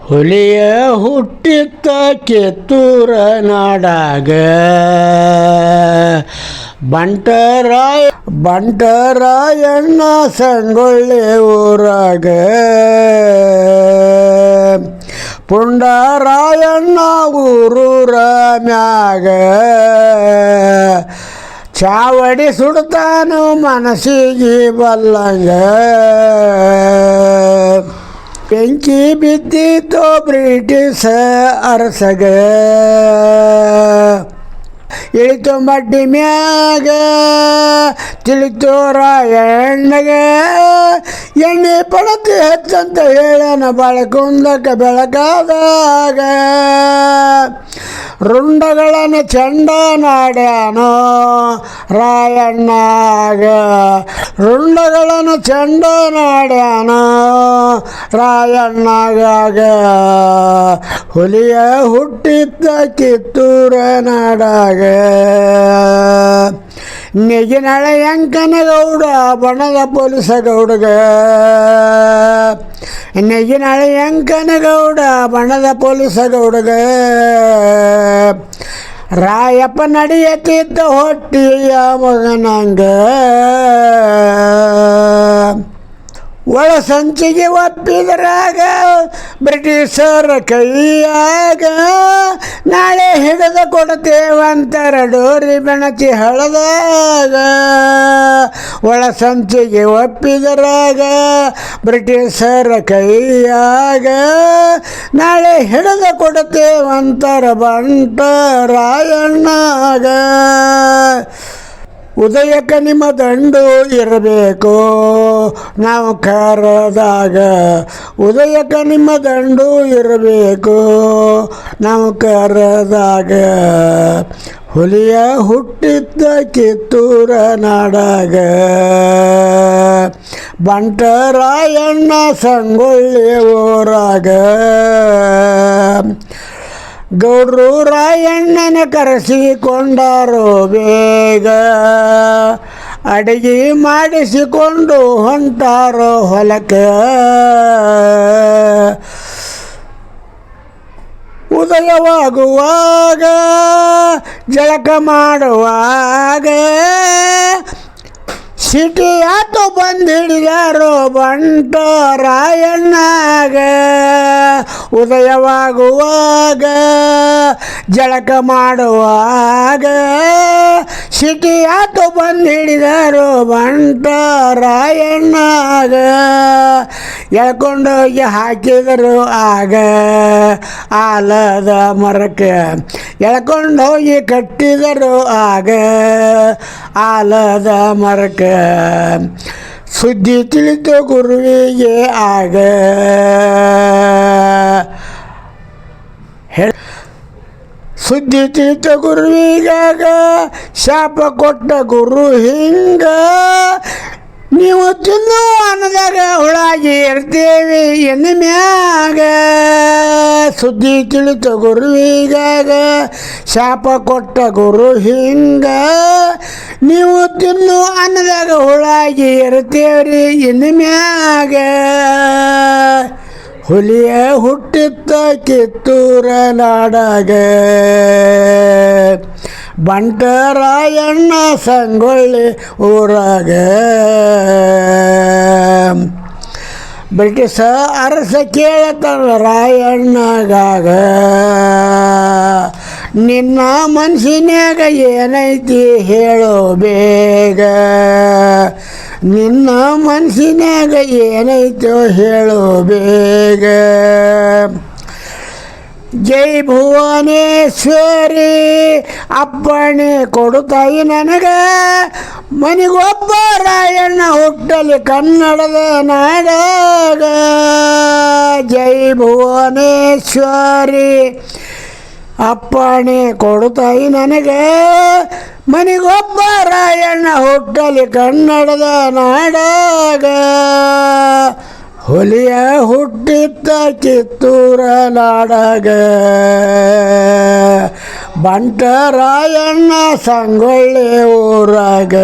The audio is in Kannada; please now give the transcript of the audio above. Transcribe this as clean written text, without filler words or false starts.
ಹುಲಿಯ ಹುಟ್ಟಿತ್ತ ಕಿತ್ತೂರ ನಾಡಾಗ ಬಂಟರಾಯಣ್ಣ ಸಂಗೊಳ್ಳಿ ಊರಾಗ ಪುಂಡರಾಯಣ್ಣ ಊರೂರ ಮ್ಯಾಗ ಚಾವಡಿ ಸುಡ್ತಾನು ಮನಸ್ಸಿಗೆ ಬಲ್ಲಂಗ ಬೆಂಕಿ ಬಿದ್ದಿತ್ತು ಬ್ರಿಟಿಷ್ ಅರಸಗ ಇಳಿತು ಮಡ್ಡಿ ಮ್ಯಾಗ ತಿಳಿತು ರಾಯಣ್ಣಗ ಎಣ್ಣೆ ಪಡತಿ ಹೆಚ್ಚಂತ ಹೇಳನ ಬಳಕುಂದಕ ಬೆಳಕಾದಾಗ ರುಂಡಗಳನ್ನು ಚಂಡ ನಾಡ್ಯಾನೋ ರಾಯಣ್ಣಗ ರುಂಡಗಳನ್ನು ಚಂಡ ನಾಡ್ಯಾನೋ ರಾಯಣ್ಣಗಾಗ ಹುಲಿಯ ಹುಟ್ಟಿದ್ದ ಕಿತ್ತೂರ ನಾಡಾಗ ನೆಗಿನಳ ಎಂಕನಗೌಡ ಬಣದ ಪೊಲೀಸ ಗೌಡಗ ನೆಗಿನಳ ಎಂಕನಗೌಡ ಬಣದ ಪೊಲೀಸ ಗೌಡಗ ರಾಯಪ್ಪ ನಡೆಯತಿದ್ದ ಹೊಟ್ಟಿಯ ಮಗನಂಗ ಒಳ ಸಂಚಿಗೆ ಒಪ್ಪಿದ್ರಾಗ ಬ್ರಿಟಿಷರ ಕೈಯಾಗ ನಾಳೆ ಹಿಡಿದು ಕೊಡ್ತೇವಂತರ ಡೋರಿ ಬೆಣಚಿ ಹಳದಾಗ ಒಳ ಸಂಚಿಗೆ ಒಪ್ಪಿದ್ರಾಗ ಬ್ರಿಟಿಷರ ಕೈಯಾಗ ನಾಳೆ ಹಿಡಿದು ಕೊಡ್ತೇವಂತರ ಬಂಟರಾಯಣ್ಣಗ ಉದಯಕ್ಕೆ ನಿಮ್ಮ ದಂಡು ಇರಬೇಕು ನಾವು ಕರೆದಾಗ ಉದಯಕ್ಕೆ ನಿಮ್ಮ ದಂಡು ಇರಬೇಕು ನಾವು ಕರೆದಾಗ ಹುಲಿಯ ಹುಟ್ಟಿದ್ದ ಕಿತ್ತೂರ ನಾಡಾಗ ಬಂಟರಾಯಣ್ಣ ಸಂಗೊಳ್ಳಿ ಊರಾಗ ಗೌಡ್ರು ರಾಯಣ್ಣನ ಕರೆಸಿಕೊಂಡಾರೋ ಬೇಗ ಅಡಿಗೆ ಮಾಡಿಸಿಕೊಂಡು ಹೊಂಟಾರೋ ಹೊಲಕ್ಕೆ ಉದಯವಾಗುವಾಗ ಜಳಕ ಮಾಡುವಾಗ ಸಿಟಿ ಆಟೋ ಬಂದಿಡಿದಾರೋ ಬಂಟರಾಯಣ್ಣಗ ಉದಯವಾಗುವಾಗ ಜಳಕ ಮಾಡುವಾಗ ಸಿಟಿ ಆಟೋ ಬಂದಿಡಿದಾರೋ ಬಂಟರಾಯಣ್ಣಗ ಎಳ್ಕೊಂಡೋಗಿ ಹಾಕಿದರು ಆಗ ಆಲದ ಮರಕ್ಕೆ ಎಳ್ಕೊಂಡೋಗಿ ಕಟ್ಟಿದರು ಆಗ ಆಲದ ಮರಕ್ಕೆ ಸುದ್ದಿ ತಿಳಿತು ಗುರುವಿಗೆ ಆಗ ಸುದ್ದಿ ತಿಳಿತ ಗುರುವಿಗಾಗ ಶಾಪ ಕೊಟ್ಟ ಗುರು ಹಿಂಗ ನೀವು ತಿನ್ನು ಅನ್ನದಾಗ ಹುಳಾಗಿ ಇರ್ತೇವೆ ಎನ್ನ ಮ್ಯಾಗ ಸುದ್ದಿ ತಿಳಿತ ಗುರುವಿಗಾಗ ಶಾಪ ಕೊಟ್ಟ ಗುರು ಹಿಂಗ ನೀವು ತಿನ್ನು ಅನ್ನದಾಗ ಹುಳಾಗಿ ಇರ್ತೇವ್ರಿ ಎನ್ನ ಮ್ಯಾಗ ಹುಲಿಯ ಹುಟ್ಟಿತ್ತ ಕಿತ್ತೂರ ನಾಡಾಗ ಬಂಟರಾಯಣ್ಣ ಸಂಗೊಳ್ಳಿ ಊರಾಗ ಬ್ರಿಟಿಷ ಅರಸ ಕೇಳತನ ರಾಯಣ್ಣಗಾಗ ನಿನ್ನ ಮನಸ್ಸಿನ್ಯಾಗ ಏನೈತಿ ಹೇಳೋ ಬೇಗ ನಿನ್ನ ಮನಸ್ಸಿನ್ಯಾಗ ಏನೈತೋ ಹೇಳೋ ಬೇಗ ಜೈ ಭುವನೇಶ್ವರಿ ಅಪ್ಪಣೆ ಕೊಡುತ್ತಾಯಿ ನನಗ ಮನಿಗೊಬ್ಬ ರಾಯಣ್ಣ ಹುಟ್ಟಲಿ ಕನ್ನಡದ ನಾಡಾಗ ಜೈ ಭುವನೇಶ್ವರಿ ಅಪ್ಪಣೆ ಕೊಡುತ್ತಾಯಿ ನನಗೆ ಮನಿಗೊಬ್ಬ ರಾಯಣ್ಣ ಹುಟ್ಟಲಿ ಕನ್ನಡದ ನಾಡಾಗ ಹುಲಿಯ ಹುಟ್ಟಿತ್ತ ಕಿತ್ತೂರ ನಾಡಾಗ ಬಂಟರಾಯಣ್ಣ ಸಂಗೊಳ್ಳಿ ಊರಾಗ